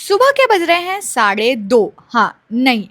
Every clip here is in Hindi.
सुबह के बज रहे हैं 2:30। हाँ नहीं,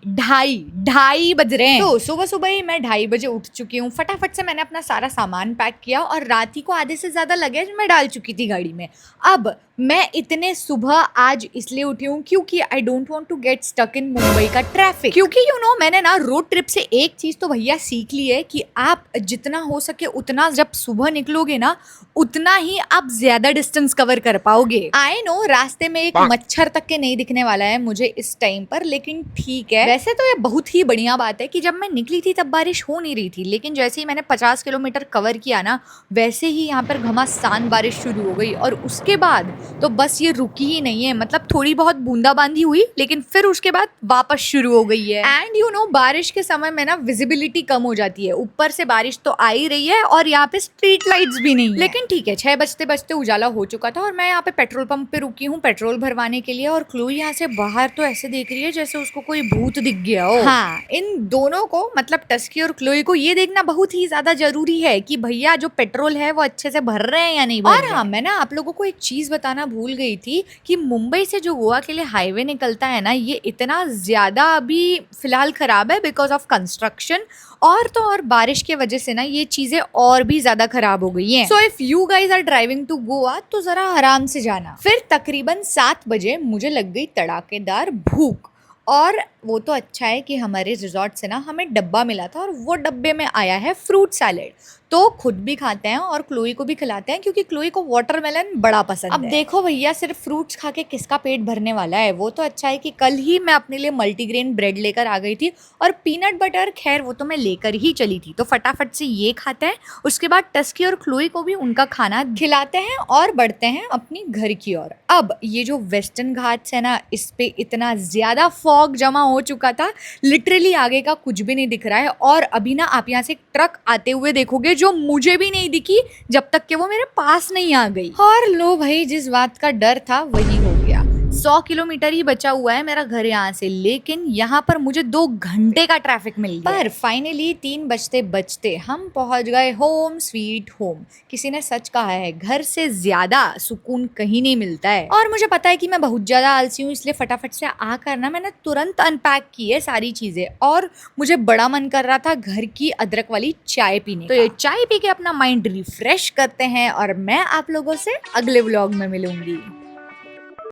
ढाई बज रहे हैं। तो सुबह सुबह ही मैं 2:30 बजे उठ चुकी हूँ। फटाफट से मैंने अपना सारा सामान पैक किया और रात ही को आधे से ज्यादा लगेज मैं डाल चुकी थी गाड़ी में। अब मैं इतने सुबह आज इसलिए उठी हूँ क्योंकि I don't want to get stuck in Mumbai का ट्रैफिक। क्योंकि मैंने ना रोड ट्रिप से एक चीज तो भैया सीख ली है कि आप जितना हो सके उतना जब सुबह निकलोगे ना, उतना ही आप ज्यादा डिस्टेंस कवर कर पाओगे। आई नो रास्ते में एक मच्छर तक के नहीं दिखने वाला है मुझे इस टाइम पर, लेकिन ठीक है। वैसे तो ये बहुत ही बढ़िया बात है कि जब मैं निकली थी तब बारिश हो नहीं रही थी, लेकिन जैसे ही मैंने 50 किलोमीटर कवर किया ना, वैसे ही यहाँ पर घमासान बारिश शुरू हो गई। और उसके बाद तो बस ये रुकी ही नहीं है, मतलब थोड़ी बहुत बूंदाबांदी हुई लेकिन फिर उसके बाद वापस शुरू हो गई है। एंड बारिश के समय में ना विजिबिलिटी कम हो जाती है। ऊपर से बारिश तो आ ही रही है और यहाँ पे स्ट्रीट लाइट्स भी नहीं है। लेकिन ठीक है, 6 बजते बजते उजाला हो चुका था और मैं यहाँ पे पेट्रोल पंप पे रुकी हूँ पेट्रोल भरवाने के लिए। और क्लोई यहाँ से बाहर तो ऐसे देख रही है जैसे उसको कोई भूत दिख गया हो। हाँ, इन दोनों को मतलब टस्की और क्लोई को ये देखना बहुत ही ज्यादा जरूरी है कि भैया जो पेट्रोल है वो अच्छे से भर रहे हैं या नहीं भर रहे हैं। और हाँ, मैं ना आप लोगों को एक चीज बताना भूल गई थी कि मुंबई से जो गोवा के लिए हाईवे निकलता है ना, ये इतना ज्यादा अभी फिलहाल खराब है बिकॉज ऑफ कंस्ट्रक्शन। और तो और बारिश के वजह से ना ये चीजें और भी ज्यादा खराब हो गई हैं। So if you guys are driving to Goa तो जरा आराम से जाना। फिर तकरीबन 7 बजे मुझे लग गई तड़ाकेदार भूख। और वो तो अच्छा है कि हमारे रिजॉर्ट से ना हमें डब्बा मिला था और वो डब्बे में आया है फ्रूट सैलेड। तो खुद भी खाते हैं और क्लोई को भी खिलाते हैं क्योंकि क्लोई को वाटरमेलन बड़ा पसंद है। अब देखो भैया, सिर्फ फ्रूट्स खा के किसका पेट भरने वाला है। वो तो अच्छा है कि कल ही मैं अपने लिए मल्टीग्रेन ब्रेड लेकर आ गई थी और पीनट बटर, खैर वो तो मैं लेकर ही चली थी। तो फटाफट से ये खाते हैं, उसके बाद टस्की और क्लोई को भी उनका खाना खिलाते हैं और बढ़ते हैं अपनी घर की ओर। अब ये जो वेस्टर्न घाट्स है ना, इस पे इतना ज्यादा फॉग जमा हो चुका था, लिटरली आगे का कुछ भी नहीं दिख रहा है। और अभी ना आप यहाँ से एक ट्रक आते हुए देखोगे जो मुझे भी नहीं दिखी जब तक कि वो मेरे पास नहीं आ गई। और लो भाई, जिस बात का डर था वही हो गया। 100 किलोमीटर ही बचा हुआ है मेरा घर यहाँ से, लेकिन यहाँ पर मुझे 2 घंटे का ट्रैफिक मिल गया। पर फाइनली 3 बजते बजते हम पहुंच गए होम स्वीट होम। किसी ने सच कहा है, घर से ज्यादा सुकून कहीं नहीं मिलता है। और मुझे पता है कि मैं बहुत ज्यादा आलसी हूँ, इसलिए फटाफट से आकर ना मैंने तुरंत अनपैक की है सारी चीजें। और मुझे बड़ा मन कर रहा था घर की अदरक वाली चाय पीने। तो ये चाय पी के अपना माइंड रिफ्रेश करते हैं और मैं आप लोगों से अगले व्लॉग में मिलूंगी।